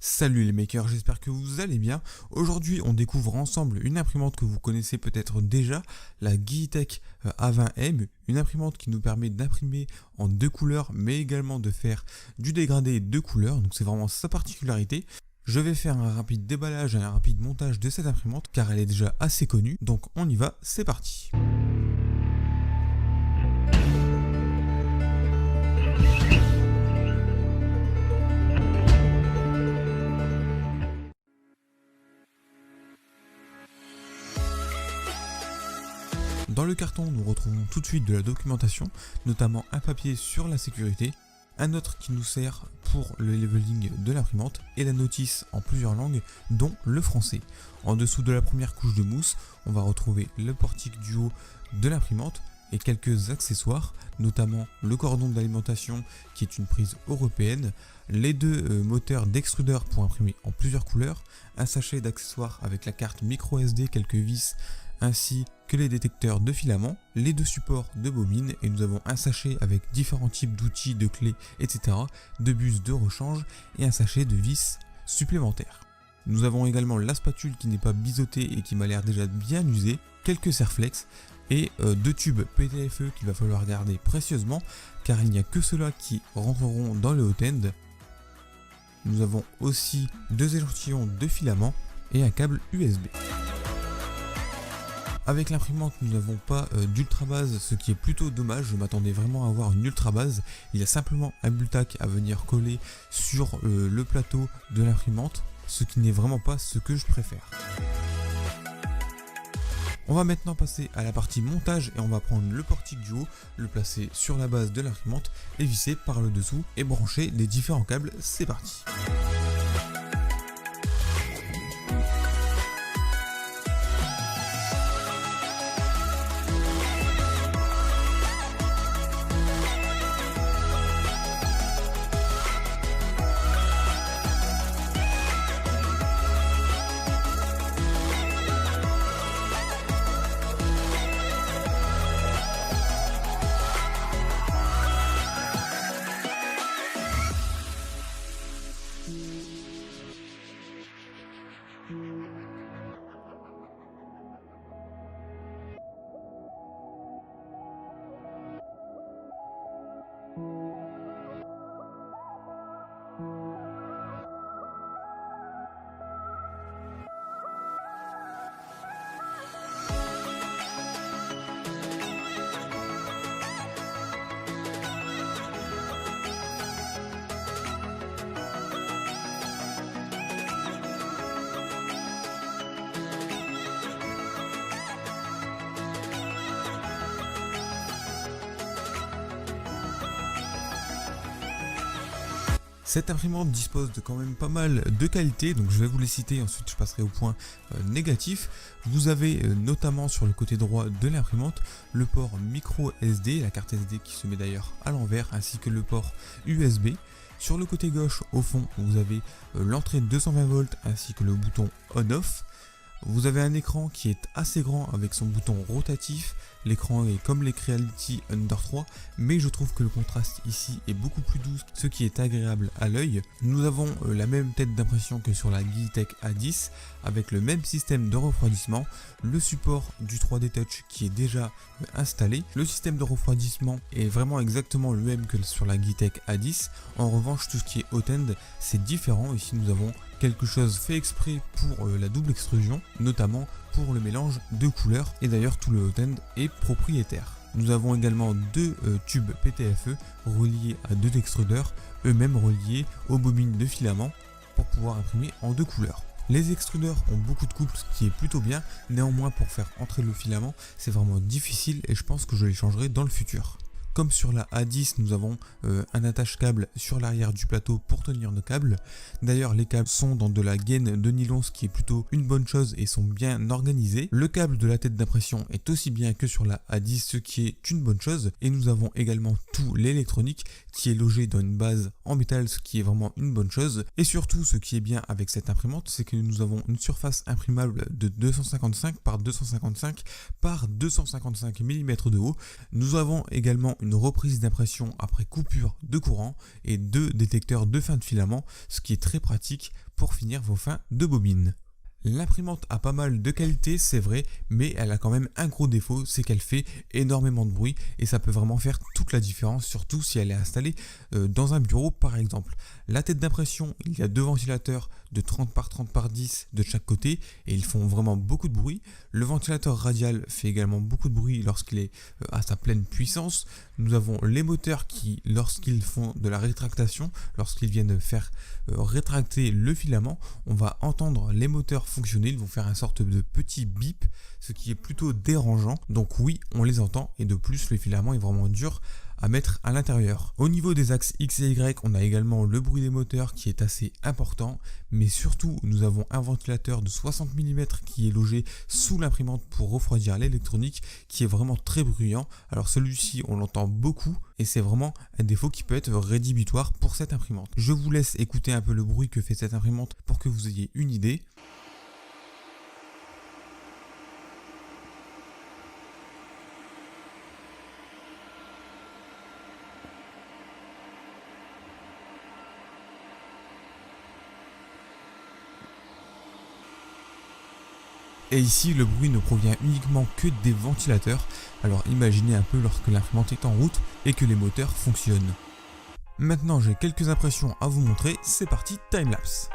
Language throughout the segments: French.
Salut les makers, j'espère que vous allez bien. Aujourd'hui, on découvre ensemble une imprimante que vous connaissez peut-être déjà, la Gitech A20M, une imprimante qui nous permet d'imprimer en deux couleurs, mais également de faire du dégradé de couleurs, donc c'est vraiment sa particularité. Je vais faire un rapide déballage et un rapide montage de cette imprimante, car elle est déjà assez connue, donc on y va, c'est parti. Dans le carton, nous retrouvons tout de suite de la documentation, notamment un papier sur la sécurité, un autre qui nous sert pour le leveling de l'imprimante et la notice en plusieurs langues, dont le français. En dessous de la première couche de mousse, on va retrouver le portique du haut de l'imprimante et quelques accessoires, notamment le cordon d'alimentation qui est une prise européenne, les deux moteurs d'extrudeur pour imprimer en plusieurs couleurs, un sachet d'accessoires avec la carte micro SD, quelques vis, ainsi que les détecteurs de filaments, les deux supports de bobines, et nous avons un sachet avec différents types d'outils, de clés, etc., de bus de rechange et un sachet de vis supplémentaires. Nous avons également la spatule qui n'est pas biseautée et qui m'a l'air déjà bien usée, quelques serflex et deux tubes PTFE qu'il va falloir garder précieusement car il n'y a que ceux-là qui rentreront dans le hot-end. Nous avons aussi deux échantillons de filaments et un câble USB. Avec l'imprimante, nous n'avons pas d'ultra base, ce qui est plutôt dommage. Je m'attendais vraiment à avoir une ultra base. Il y a simplement un bultac à venir coller sur le plateau de l'imprimante, ce qui n'est vraiment pas ce que je préfère. On va maintenant passer à la partie montage et on va prendre le portique du haut, le placer sur la base de l'imprimante et visser par le dessous et brancher les différents câbles. C'est parti. Cette imprimante dispose de quand même pas mal de qualités, donc je vais vous les citer, ensuite je passerai au point négatif. Vous avez notamment sur le côté droit de l'imprimante le port micro SD, la carte SD qui se met d'ailleurs à l'envers, ainsi que le port USB. Sur le côté gauche, au fond, vous avez l'entrée 220 volts ainsi que le bouton on-off. Vous avez un écran qui est assez grand avec son bouton rotatif. L'écran est comme les Creality Under 3, mais je trouve que le contraste ici est beaucoup plus doux, ce qui est agréable à l'œil. Nous avons la même tête d'impression que sur la Gitech A10, avec le même système de refroidissement, le support du 3D Touch qui est déjà installé. Le système de refroidissement est vraiment exactement le même que sur la Gitech A10. En revanche, tout ce qui est hot-end, c'est différent. Ici, nous avons quelque chose fait exprès pour la double extrusion, notamment pour le mélange de couleurs, et d'ailleurs tout le hot-end est propriétaire. Nous avons également deux tubes PTFE reliés à deux extrudeurs, eux-mêmes reliés aux bobines de filament pour pouvoir imprimer en deux couleurs. Les extrudeurs ont beaucoup de couple, ce qui est plutôt bien, néanmoins pour faire entrer le filament, c'est vraiment difficile et je pense que je les changerai dans le futur. Comme sur la A10, nous avons un attache-câble sur l'arrière du plateau pour tenir nos câbles. D'ailleurs, les câbles sont dans de la gaine de nylon, ce qui est plutôt une bonne chose et sont bien organisés. Le câble de la tête d'impression est aussi bien que sur la A10, ce qui est une bonne chose. Et nous avons également tout l'électronique qui est logé dans une base en métal, ce qui est vraiment une bonne chose. Et surtout, ce qui est bien avec cette imprimante, c'est que nous avons une surface imprimable de 255 par 255 par 255 mm de haut. Nous avons également une reprise d'impression après coupure de courant et 2 détecteurs de fin de filament, ce qui est très pratique pour finir vos fins de bobine. L'imprimante a pas mal de qualité, c'est vrai, mais elle a quand même un gros défaut, c'est qu'elle fait énormément de bruit et ça peut vraiment faire toute la différence, surtout si elle est installée dans un bureau par exemple. La tête d'impression, il y a 2 ventilateurs de 30 par 30 par 10 de chaque côté et ils font vraiment beaucoup de bruit. Le ventilateur radial fait également beaucoup de bruit lorsqu'il est à sa pleine puissance. Nous avons les moteurs qui, lorsqu'ils font de la rétractation, lorsqu'ils viennent faire rétracter le filament, on va entendre les moteurs fonctionner, ils vont faire une sorte de petit bip, ce qui est plutôt dérangeant. Donc oui, on les entend et de plus le filament est vraiment dur à mettre à l'intérieur. Au niveau des axes X et Y, on a également le bruit des moteurs qui est assez important, mais surtout nous avons un ventilateur de 60 mm qui est logé sous l'imprimante pour refroidir l'électronique, qui est vraiment très bruyant. Alors celui-ci on l'entend beaucoup et c'est vraiment un défaut qui peut être rédhibitoire pour cette imprimante. Je vous laisse écouter un peu le bruit que fait cette imprimante pour que vous ayez une idée. Et ici, le bruit ne provient uniquement que des ventilateurs. Alors imaginez un peu lorsque l'imprimante est en route et que les moteurs fonctionnent. Maintenant, j'ai quelques impressions à vous montrer. C'est parti, timelapse.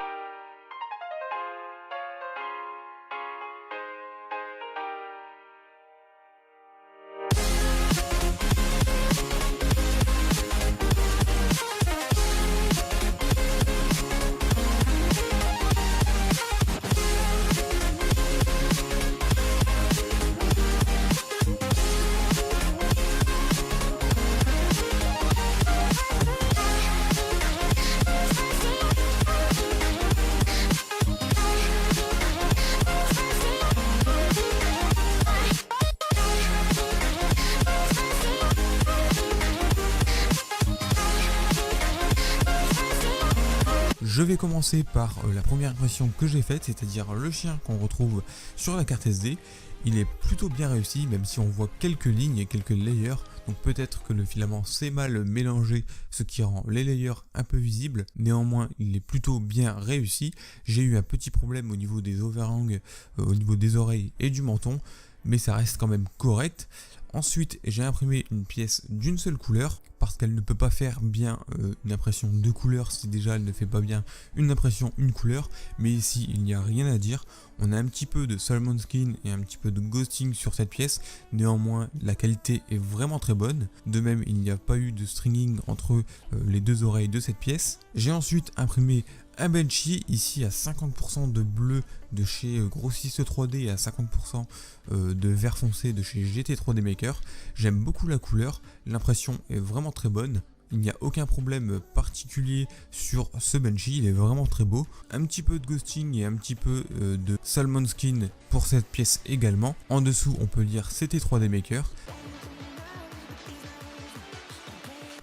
Je vais commencer par la première impression que j'ai faite, c'est-à-dire le chien qu'on retrouve sur la carte SD. Il est plutôt bien réussi, même si on voit quelques lignes et quelques layers. Donc peut-être que le filament s'est mal mélangé, ce qui rend les layers un peu visibles. Néanmoins, il est plutôt bien réussi. J'ai eu un petit problème au niveau des overhangs, au niveau des oreilles et du menton, mais ça reste quand même correct. Ensuite, j'ai imprimé une pièce d'une seule couleur parce qu'elle ne peut pas faire bien une impression de couleur si déjà elle ne fait pas bien une impression une couleur. Mais ici, il n'y a rien à dire. On a un petit peu de salmon skin et un petit peu de ghosting sur cette pièce. Néanmoins, la qualité est vraiment très bonne. De même, il n'y a pas eu de stringing entre les 2 oreilles de cette pièce. J'ai ensuite imprimé un Benchy ici à 50% de bleu de chez Grossiste 3D et à 50% de vert foncé de chez GT 3D Maker. J'aime beaucoup la couleur, l'impression est vraiment très bonne. Il n'y a aucun problème particulier sur ce Benchy, il est vraiment très beau. Un petit peu de ghosting et un petit peu de salmon skin pour cette pièce également. En dessous, on peut lire CT 3D Maker.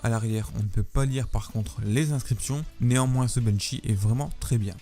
À l'arrière, on ne peut pas lire par contre les inscriptions. Néanmoins, ce Benchy est vraiment très bien.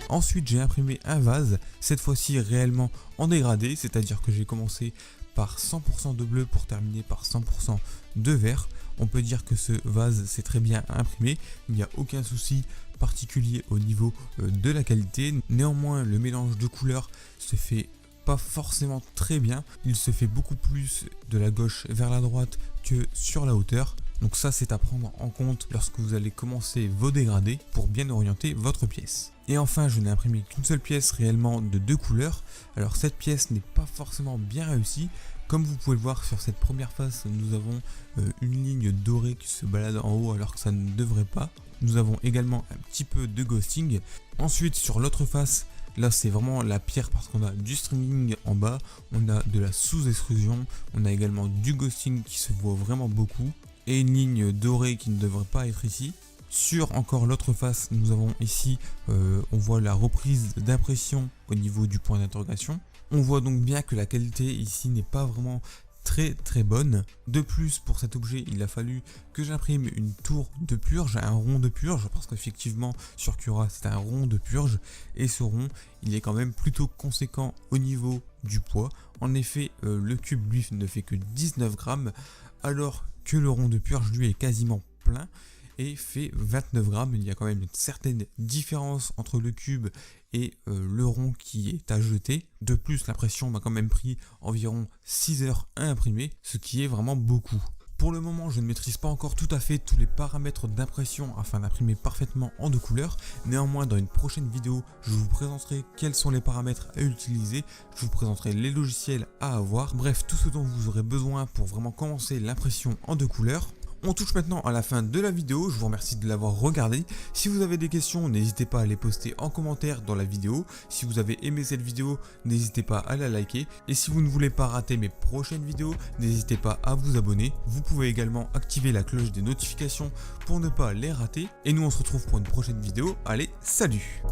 Ensuite, j'ai imprimé un vase, cette fois-ci réellement en dégradé, c'est-à-dire que j'ai commencé par 100% de bleu pour terminer par 100% de vert. On peut dire que ce vase s'est très bien imprimé, il n'y a aucun souci particulier au niveau de la qualité. Néanmoins, le mélange de couleurs se fait pas forcément très bien, il se fait beaucoup plus de la gauche vers la droite que sur la hauteur. Donc ça, c'est à prendre en compte lorsque vous allez commencer vos dégradés pour bien orienter votre pièce. Et enfin, je n'ai imprimé qu'une seule pièce réellement de 2 couleurs. Alors cette pièce n'est pas forcément bien réussie. Comme vous pouvez le voir sur cette première face, nous avons une ligne dorée qui se balade en haut alors que ça ne devrait pas. Nous avons également un petit peu de ghosting. Ensuite, sur l'autre face, là c'est vraiment la pierre parce qu'on a du stringing en bas, on a de la sous-extrusion, on a également du ghosting qui se voit vraiment beaucoup et une ligne dorée qui ne devrait pas être ici. Sur encore l'autre face, nous avons ici, on voit la reprise d'impression au niveau du point d'interrogation. On voit donc bien que la qualité ici n'est pas vraiment très bonne. De plus, pour cet objet, il a fallu que j'imprime une tour de purge, un rond de purge, parce qu'effectivement sur Cura c'est un rond de purge, et ce rond il est quand même plutôt conséquent au niveau du poids. En effet, le cube lui ne fait que 19 grammes, alors que le rond de purge lui est quasiment plein et fait 29 grammes. Il y a quand même une certaine différence entre le cube et le rond qui est à jeter. De plus, l'impression m'a quand même pris environ 6 heures à imprimer, ce qui est vraiment beaucoup. Pour le moment, je ne maîtrise pas encore tout à fait tous les paramètres d'impression afin d'imprimer parfaitement en 2 couleurs. Néanmoins, dans une prochaine vidéo, je vous présenterai quels sont les paramètres à utiliser, je vous présenterai les logiciels à avoir, bref, tout ce dont vous aurez besoin pour vraiment commencer l'impression en 2 couleurs. On touche maintenant à la fin de la vidéo, je vous remercie de l'avoir regardé. Si vous avez des questions, n'hésitez pas à les poster en commentaire dans la vidéo. Si vous avez aimé cette vidéo, n'hésitez pas à la liker. Et si vous ne voulez pas rater mes prochaines vidéos, n'hésitez pas à vous abonner. Vous pouvez également activer la cloche des notifications pour ne pas les rater. Et nous on se retrouve pour une prochaine vidéo. Allez, salut!